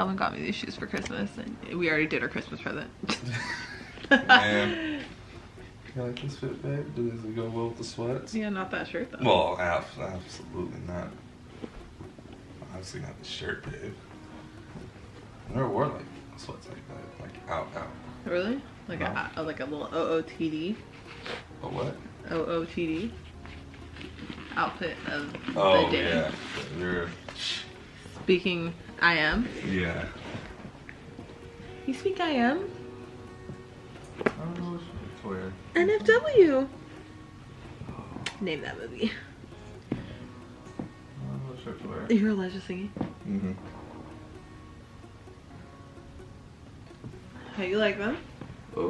Calvin got me these shoes for Christmas, and we already did our Christmas present. Man. You like this fit, babe? Does it go well with the sweats? Yeah, not that shirt though. Well, absolutely not. Obviously not the shirt, babe. I never wore like sweats like that, like out. Really? Like No. a little OOTD. A what? OOTD. Outfit of the day. Yeah. You're. Speaking I am. Yeah. You speak I am? I don't know what to wear. NFW. Name that movie. I don't know what shirt to wear. You're Elijah singing. Mm-hmm. How you like them? Oh.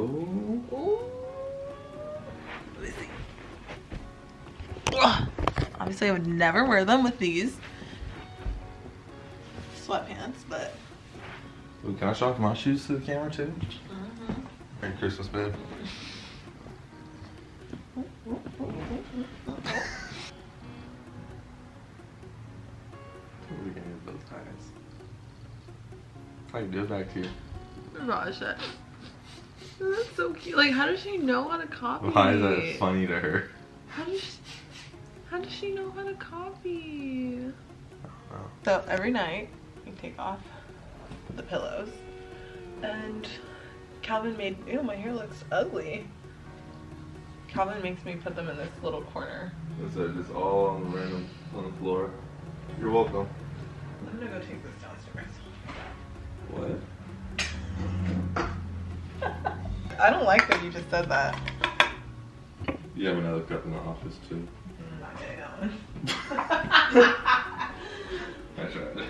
Ooh. Let me see. Ugh. Obviously I would never wear them with these sweatpants, but Ooh, can I show off my shoes to the camera too? Merry Christmas, babe. We're gonna get those ties. How you do it back to you? gosh, that's so cute. Like, how does she know how to copy? Why is that funny to her? How does she know how to copy? Oh. So every night we take off the pillows, and Calvin made, ew, my hair looks ugly. Calvin makes me put them in this little corner. Is it just all on the random on the floor? You're welcome. I'm gonna go take this downstairs. What? I don't like that you just said that. You have another cup in the office too. I'm not getting that one. I tried it.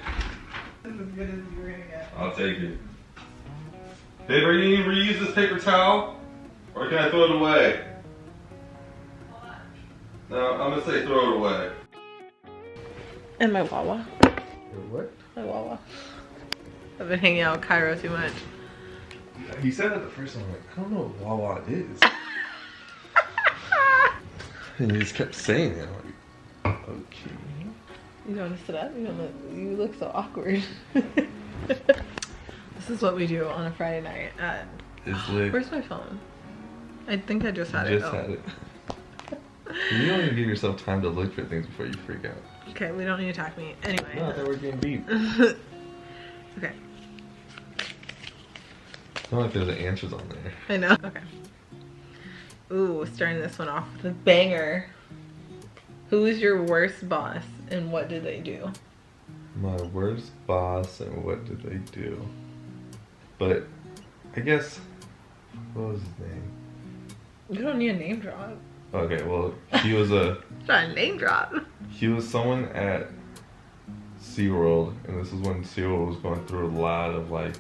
This is as good as you're gonna get. I'll take it. Babe, are you gonna reuse this paper towel? Or can I throw it away? No, I'm gonna say throw it away. And my Wawa. What? My Wawa. I've been hanging out with Cairo too much. He said it the first time, I'm like, I don't know what Wawa is. And he just kept saying it. I'm like, okay. You don't want to sit up? You look so awkward. This is what we do on a Friday night at... It's lit. Where's my phone? I think I just had You it. just had it. You don't even give yourself time to look for things before you freak out. Okay, we don't need to attack me. Anyway. No, I thought we were getting beat. Okay. It's not like there's the answers on there. I know. Okay. Ooh, starting this one off with a banger. Who is your worst boss and what did they do? My worst boss and what did they do? But I guess, what was his name? You don't need a name drop. Okay, well, he was Try a name drop. he was someone at SeaWorld, and this is when SeaWorld was going through a lot of like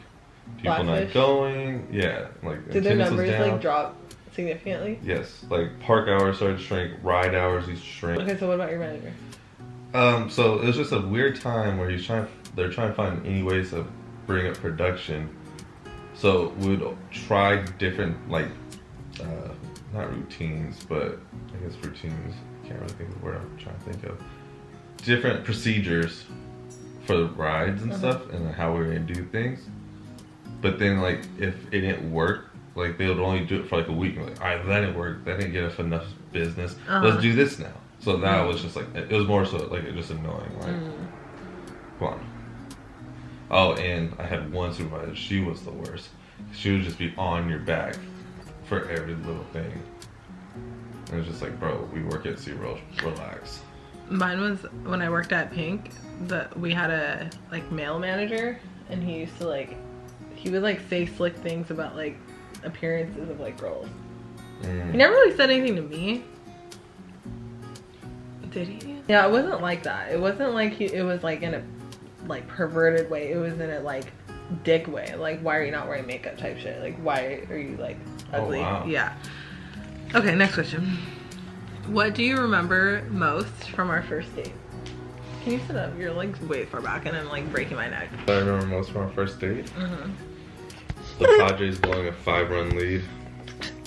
people Blackfish? not going. Yeah, like Did their attendance was numbers down. like drop significantly? Yes, like park hours started to shrink, ride hours used to shrink. Okay, so what about your manager? So it was just a weird time where they're trying to find any ways to bring up production. So we would try different like not routines, but I guess routines. Can't really think of the word I'm trying to think of. Different procedures for the rides and stuff, and how we were gonna do things. But then, like, if it didn't work, like they would only do it for like a week. Like, all right, that didn't work. That didn't get us enough business. Let's do this now. So that was just like, it was more so like it just annoying. Like, come on. Oh, and I had one supervisor. She was the worst. She would just be on your back for every little thing. And it was just like, bro, we work at SeaWorld. Relax. Mine was when I worked at Pink. We had a like male manager, and he used to like, he would like say slick things about like appearances of like girls. He never really said anything to me. Did he? Yeah, it wasn't like that. It wasn't like it was like in a like perverted way. It was in a like dick way. Like, why are you not wearing makeup type shit? Like, why are you like ugly? Oh, wow. Yeah. Okay, next question. What do you remember most from our first date? Can you sit up? You're like way far back and I'm like breaking my neck. I remember most from our first date. The Padres blowing a 5-run lead.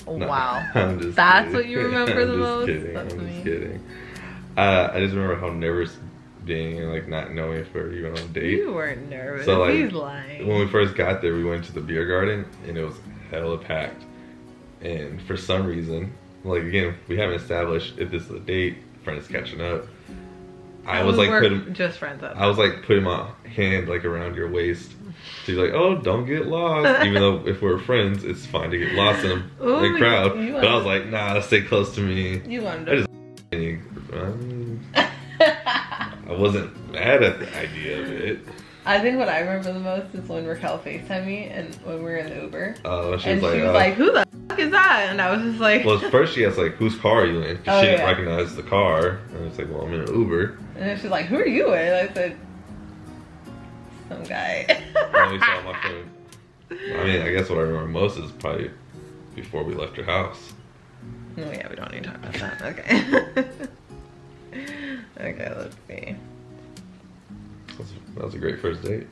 No, Wow. I'm just That's kidding. what you remember the I'm most? just kidding. That's I'm me. just kidding. I just remember how nervous being and like not knowing if we were even on a date. You weren't nervous. So like He's lying. when we first got there, we went to the beer garden and it was hella packed. And for some reason, like again, we haven't established if this is a date. Friend is catching up. I was like putting just friends up. I was like putting my hand like around your waist. So you're like, oh, don't get lost. Even though if we're friends, it's fine to get lost in a crowd. But I was like, nah, stay close to me. You wanted to. I wasn't mad at the idea of it. I think what I remember the most is when Raquel FaceTimed me and when we were in the Uber. Oh, she was like, who the fuck is that? And I was just like... Well, first she asked, like, whose car are you in? Because she didn't recognize the car. And I was like, well, I'm in an Uber. And then she's like, who are you with? And I said, some guy. And we saw my friend. I mean, I guess what I remember most is probably before we left your house. Oh yeah, we don't need to talk about that. Okay. Okay, let's see. That was a great first date.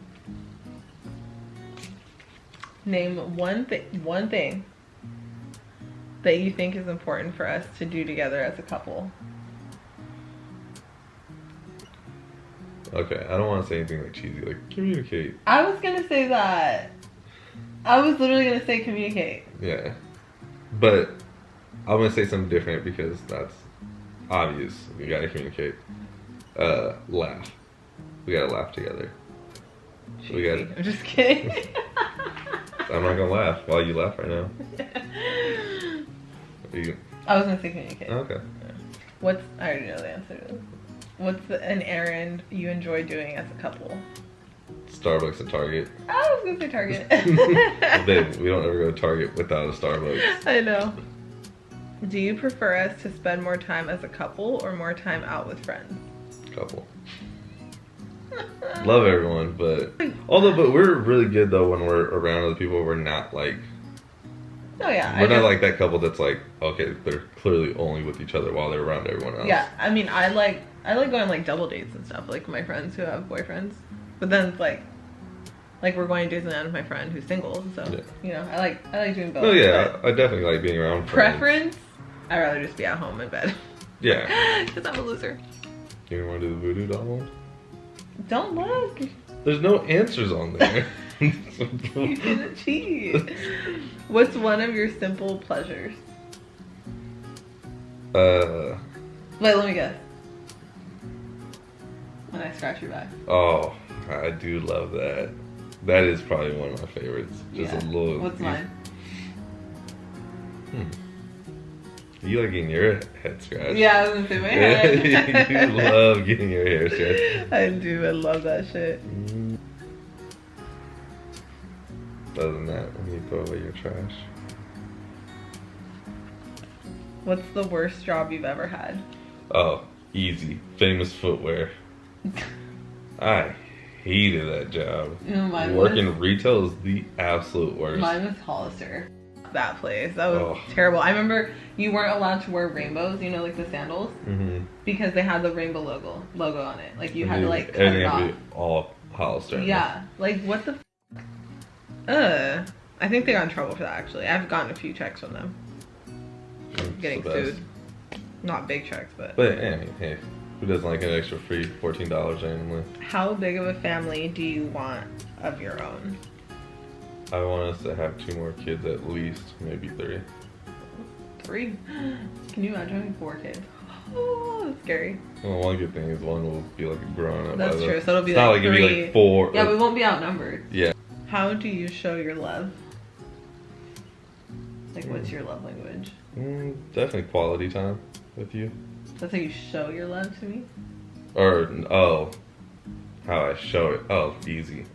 Name one thing that you think is important for us to do together as a couple. Okay, I don't want to say anything like cheesy, like communicate. I was gonna say that. I was literally gonna say communicate. Yeah, but I'm gonna say something different because that's obvious. We gotta communicate. Laugh. We gotta laugh together. We gotta. I'm just kidding. I'm not gonna laugh while you laugh right now. I was gonna say communicate. Okay. I already know the answer to this. What's an errand you enjoy doing as a couple? Starbucks and Target. I was gonna say Target. Babe, we don't ever go to Target without a Starbucks. I know. Do you prefer us to spend more time as a couple or more time out with friends? Couple. Love everyone, but we're really good though when we're around other people. We're not like. Oh yeah. We're not like that couple that's like, okay, they're clearly only with each other while they're around everyone else. Yeah, I mean, I like going on like double dates and stuff, like my friends who have boyfriends. But then it's like we're going to Disneyland with my friend who's single, so yeah. You know, I like doing both. Oh yeah, I definitely like being around friends. Preference? I'd rather just be at home in bed. Yeah. Because I'm a loser. You want to do the voodoo doll one? Don't look. There's no answers on there. You shouldn't cheat. What's one of your simple pleasures? Wait, let me guess. When I scratch your back. Oh, I do love that. That is probably one of my favorites. Just a little. What's mine? You like getting your head scratched. Yeah, I was gonna say my head. You love getting your hair scratched. I do. I love that shit. Other than that, when you throw away your trash. What's the worst job you've ever had? Oh, easy. Famous footwear. I hated that job. No, Working retail is the absolute worst. Mine was Hollister. That place. That was terrible. I remember you weren't allowed to wear rainbows, you know, like the sandals, because they had the rainbow logo on it. Like you had to like cut it off. Everything would be all Hollister. Yeah. Like what the I think they got in trouble for that actually. I've gotten a few checks from them. Getting sued. Not big checks, but I mean, hey, who doesn't like an extra free $14 randomly? How big of a family do you want of your own? I want us to have 2 more kids at least, maybe 3. 3? Can you imagine having 4 kids? Oh, that's scary. Well, one good thing is one will be like a grown up. That's true. So it'll be it's not like it'll be like 4. Yeah, we won't be outnumbered. Yeah. How do you show your love? Like, what's your love language? Definitely quality time with you. That's how you show your love to me? Or, how I show it. Oh, easy.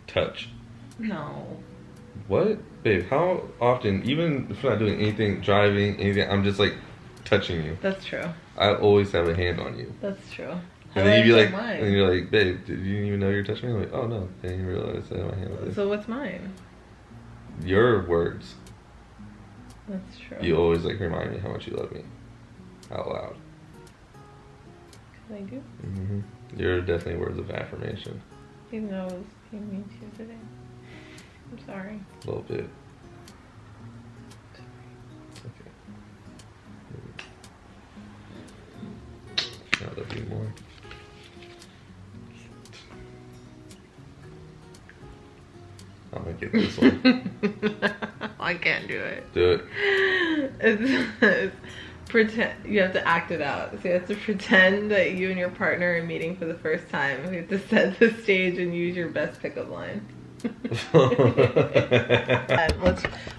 Touch. No. What? Babe, how often, even if I'm not doing anything, driving, anything, I'm just like touching you. That's true. I always have a hand on you. That's true. And then you'd be like, and you're like, babe, did you even know you're touching me? I'm like, oh no, I didn't even realize I had my hand on you. So what's mine? Your words. That's true. You always like remind me how much you love me. Out loud. I do? You're definitely words of affirmation. Even though I was being mean to you today. I'm sorry. A little bit. Okay. I love you more. get this one. I can't do it. Do it. It's pretend. You have to act it out. So you have to pretend that you and your partner are meeting for the first time. You have to set the stage and use your best pickup line.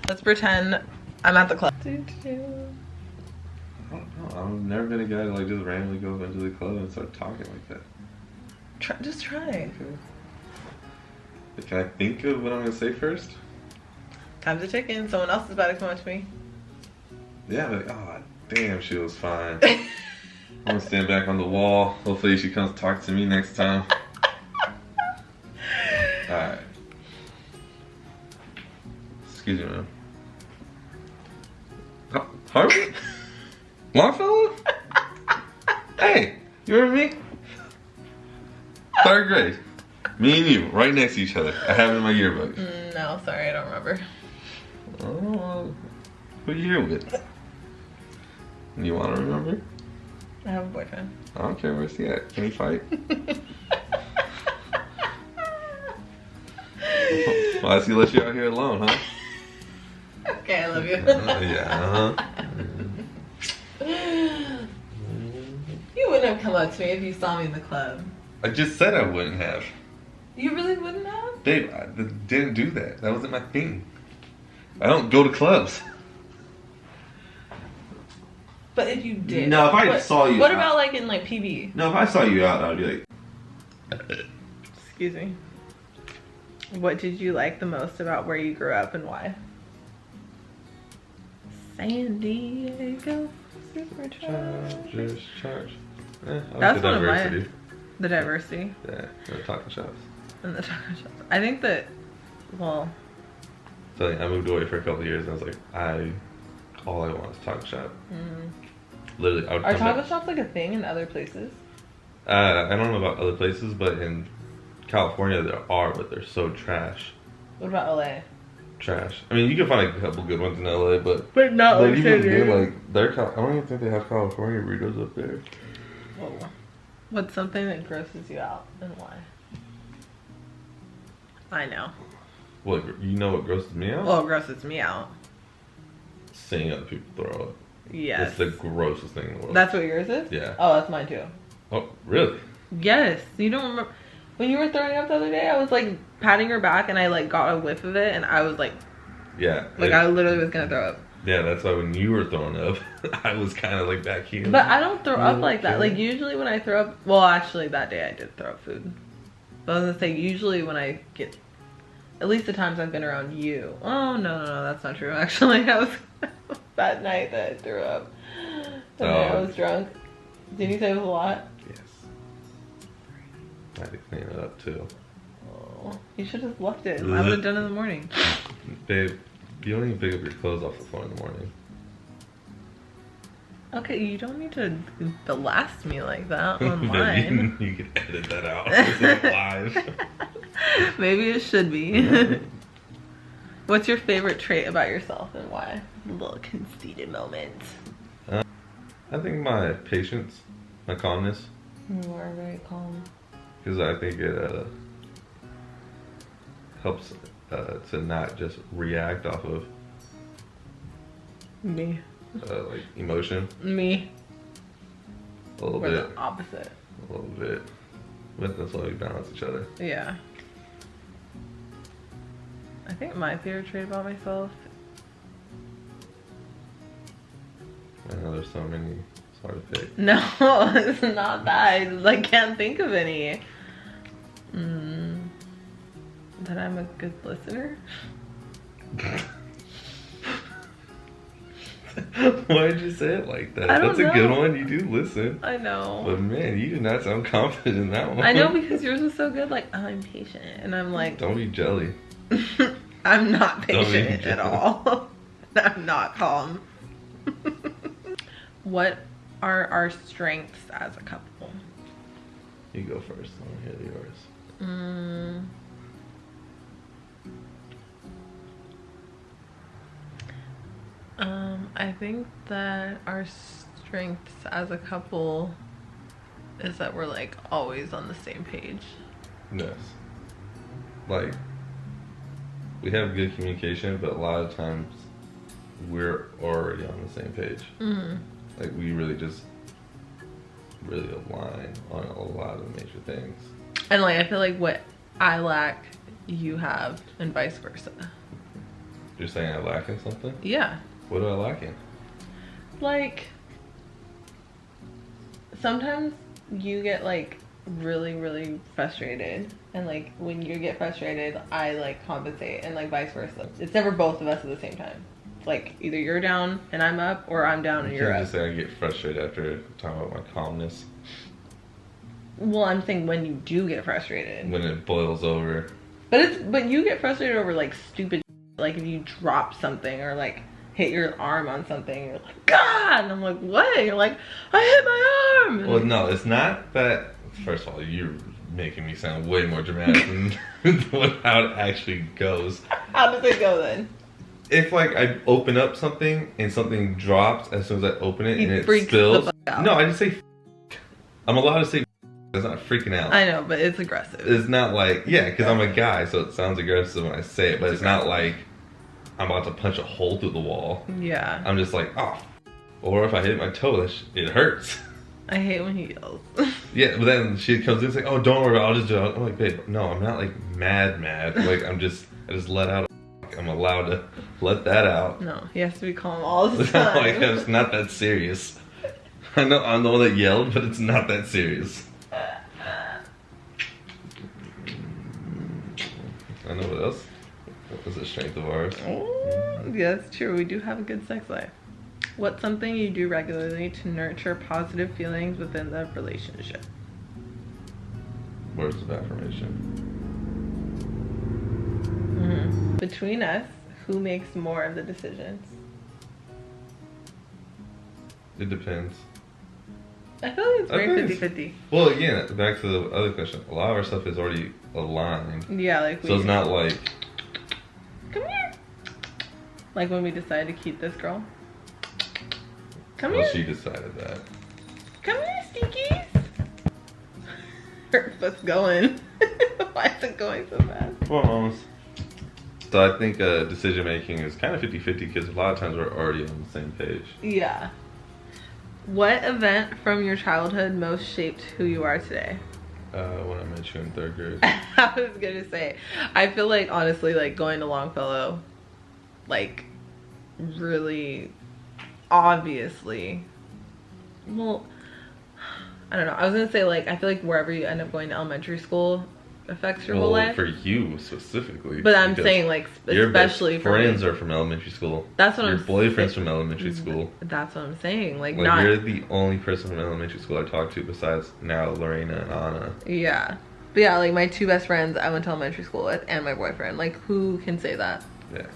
Let's pretend I'm at the club. I don't know. I've never been a guy to like just randomly go into the club and start talking like that. Just try. Okay. Can I think of what I'm gonna say first? Time's a ticking. Someone else is about to come up to me. Yeah, like, oh damn, she was fine. I'm gonna stand back on the wall. Hopefully she comes talk to me next time. Alright. Excuse me, man. Harvey? Longfellow? Hey, you remember me? 3rd grade. Me and you, right next to each other. I have it in my yearbook. No, sorry, I don't remember. Oh, who you here with? You want to remember? I have a boyfriend. I don't care, where's he at? Can he fight? Why does he let you out here alone, huh? Okay, I love you. Yeah, You wouldn't have come up to me if you saw me in the club. I just said I wouldn't have. You really wouldn't have? Babe, I didn't do that. That wasn't my thing. I don't go to clubs. But if you did. No, if I saw you What out- about like in like PB? No, if I saw you out, I'd be like... Excuse me. What did you like the most about where you grew up and why? San Diego Supercharged. Just charge. I like That's the one of my- diversity. The diversity Yeah, the taco shops. in the taco shop. I think that, well, So I moved away for a couple of years and I was like, all I want is taco shop. Literally, I would are come taco back. shops like a thing in other places? I don't know about other places, but in California there are, but they're so trash. What about LA? Trash. I mean, you can find a couple good ones in LA, but not even then, like I don't even think they have California burritos up there. Whoa. What's something that grosses you out and why? I know. What, you know what grosses me out? Well, it grosses me out. Seeing other people throw up. Yes. It's the grossest thing in the world. That's what yours is? Yeah. Oh, that's mine too. Oh, really? Yes. You don't remember when you were throwing up the other day? I was like patting her back and I like got a whiff of it and I was like, Yeah. I literally was gonna throw up. Yeah, that's why when you were throwing up, I was kind of like back here. But I don't throw up like that. Okay. Like usually when I throw up, well, actually that day I did throw up food. But I was gonna say usually when I get, at least the times I've been around you. Oh no, that's not true. Actually, I was that night that I threw up. That night I was drunk. Did you say it was a lot? Yes. I had to clean it up too. Oh, you should have left it. I would have done it in the morning. Babe, you don't even pick up your clothes off the floor in the morning. Okay, you don't need to blast me like that Babe, online. you can edit that out. It's not live. Maybe it should be. What's your favorite trait about yourself and why? A little conceited moment. I think my patience, my calmness, You are very calm. because I think it helps to not just react off of Me. like emotion Me. a little We're bit, the opposite. a little bit. But that's why we balance each other. Yeah. I think my favorite trait about myself. I know there's so many. It's hard to pick. No, it's not that. I like can't think of any. That I'm a good listener. Why did you say it like that? I don't That's a good know. one. You do listen. I know. But man, you do not sound confident in that one. I know because yours was so good. Like I'm patient, and I'm like, Don't be jelly. I'm not Don't be patient at jealous. all. I'm not calm. What are our strengths as a couple? You go first. I want to hear yours. I think that our strengths as a couple is that we're like always on the same page. Yes. Like, we have good communication, but a lot of times we're already on the same page. Mm-hmm. Like we really align on a lot of the major things. And like I feel like what I lack, you have, and vice versa. You're saying I lack in something? Yeah. What do I lack in? Like sometimes you get like really frustrated, and like when you get frustrated I like compensate, and like vice versa. It's never both of us at the same time. It's like either you're down and I'm up, or I'm down and you're up. You can't just say I get frustrated after talking about my calmness. Well, I'm saying when you do get frustrated. When it boils over. But you get frustrated over like stupid like if you drop something or like hit your arm on something, you're like, God! And I'm like, what? And you're like, I hit my arm! And well, no, it's not that. First of all, you're making me sound way more dramatic than how it actually goes. How does it go then? If like I open up something and something drops as soon as I open it and it spills. The fuck out. No, I just say I'm allowed to say it's not freaking out. I know, but it's aggressive. It's not like, yeah, because I'm a guy, so it sounds aggressive when I say it, but it's not like I'm about to punch a hole through the wall. Yeah. I'm just like, oh. Or if I hit my toe, it hurts. I hate when he yells. Yeah, but then she comes in and is like, oh, don't worry, I'll just do it. I'm like, babe, no, I'm not like mad. Like, I just let out I'm allowed to let that out. No, he has to be calm all the It's not time. like it's not that serious. I know I'm the one that yelled, but it's not that serious. I know what else. What was a strength of ours? Oh, yeah, that's true. We do have a good sex life. What's something you do regularly to nurture positive feelings within the relationship? Words of affirmation. Mm-hmm. Between us, who makes more of the decisions? It depends. I feel like it's I very think 50-50. Well, again, back to the other question. A lot of our stuff is already aligned. Yeah, like So it's not like... Come here. Like when we decided to keep this girl. Come Well, here. she decided that. Come here, Stinkies. Her foot's going. Why is it going so fast? Well, almost. So I think decision making is kind of 50-50 because a lot of times we're already on the same page. Yeah. What event from your childhood most shaped who you are today? When I met you in 3rd grade. I was gonna say, I feel like honestly, like going to Longfellow, like really obviously, well, I don't know. I was gonna say like I feel like wherever you end up going to elementary school affects your whole life. For you specifically. But I'm saying like especially your for friends me. are from elementary school. That's what your I'm boyfriend's from elementary school. That's what I'm saying. Like Like not. you're the only person from elementary school I talked to besides now Lorena and Anna. Yeah. But yeah, like my 2 best friends I went to elementary school with, and my boyfriend. Like who can say that? Yeah.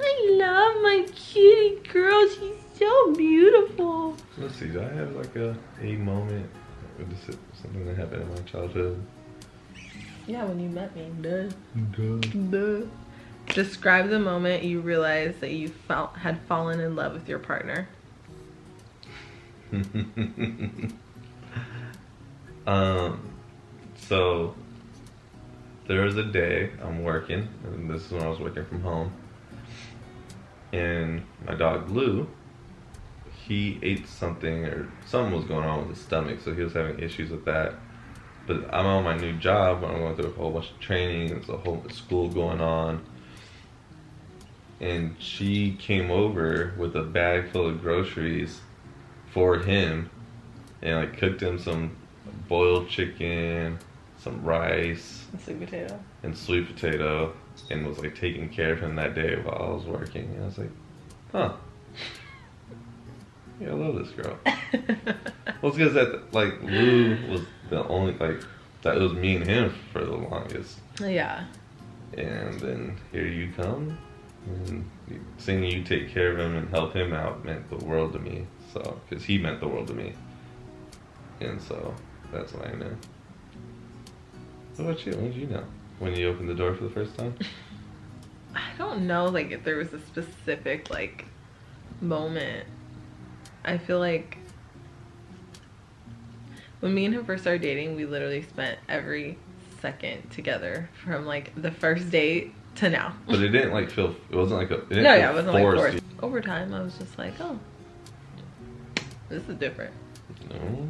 I love my kitty girl. She's so beautiful. Let's see. Do I have like a moment? Something that happened in my childhood? Yeah, when you met me. Duh. Describe the moment you realized that you had fallen in love with your partner. So there was a day I'm working, and this is when I was working from home, and my dog Blue, he ate something or something was going on with his stomach, so he was having issues with that. But I'm on my new job, I'm going through a whole bunch of training, there's a whole school going on, and she came over with a bag full of groceries for him, and like cooked him some boiled chicken, some rice, and sweet potato, and was like taking care of him that day while I was working. And I was like, huh, yeah, I love this girl. Well, it's because that like Lou was the only like that was me and him for the longest. Yeah. And then here you come, and seeing you take care of him and help him out meant the world to me. So, because he meant the world to me, and so that's what I knew. What about you? When did you know? When you opened the door for the first time? I don't know, like, if there was a specific, like, moment. I feel like when me and him first started dating, we literally spent every second together from like the first date to now. But it didn't like feel, it wasn't like a, it didn't No, feel yeah, it wasn't like forced. you. Over time, I was just like, oh, this is different. No.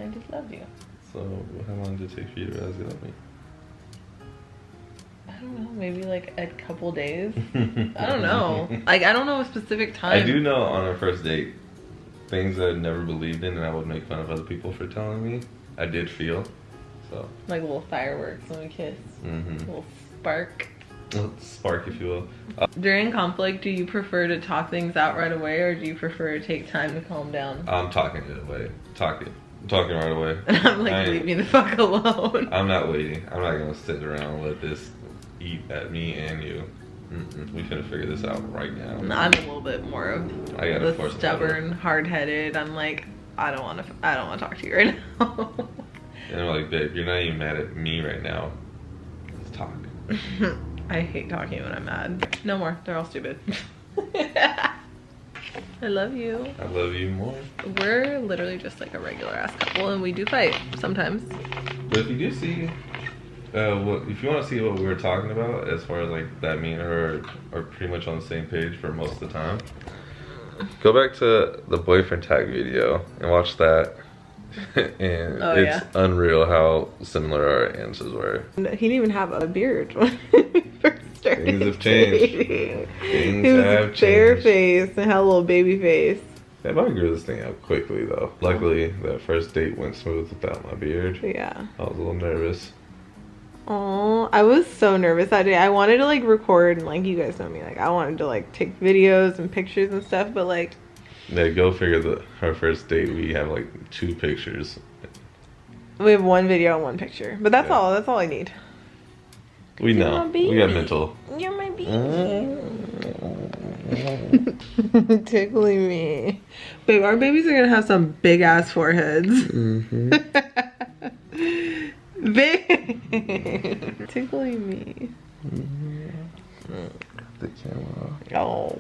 I just love you. So how long did it take for you to realize you love me? I don't know, maybe like a couple days. I don't know. Like, I don't know a specific time. I do know on our first date, things that I never believed in and I would make fun of other people for telling me, I did feel. So like little fireworks when we kiss. Mm-hmm. A little spark. Spark, if you will. During conflict, do you prefer to talk things out right away, or do you prefer to take time to calm down? I'm talking it away. Talking right away. And I'm like, leave me the fuck alone. I'm not waiting. I'm not gonna sit around and let this eat at me and you. We finna figure this out right now. I'm a little bit more of the stubborn, hard-headed. I'm like, I don't want to talk to you right now. And I'm like, babe, you're not even mad at me right now. Let's talk. I hate talking when I'm mad. No more. They're all stupid. I love you. I love you more. We're literally just like a regular ass couple, and we do fight sometimes. But if you do see, if you want to see what we were talking about, as far as like that me and her are pretty much on the same page for most of the time, go back to the boyfriend tag video and watch that. And it's unreal how similar our answers were. He didn't even have a beard when we first started. Things have changed. Things have changed. Bare face and had a little baby face. Yeah, but I grew this thing out quickly though. Luckily, that first date went smooth without my beard. Yeah. I was a little nervous. Oh, I was so nervous that day. I wanted to like record and like, you guys know me, like I wanted to like take videos and pictures and stuff, but like. Yeah, go figure. Our first date, we have like 2 pictures. We have 1 video and 1 picture, but that's all. That's all I need. We know. We got mental. You're my baby. Tickling me, babe. Our babies are gonna have some big ass foreheads. Mm-hmm. Babe, tickling me. Mm-hmm. The camera. Oh.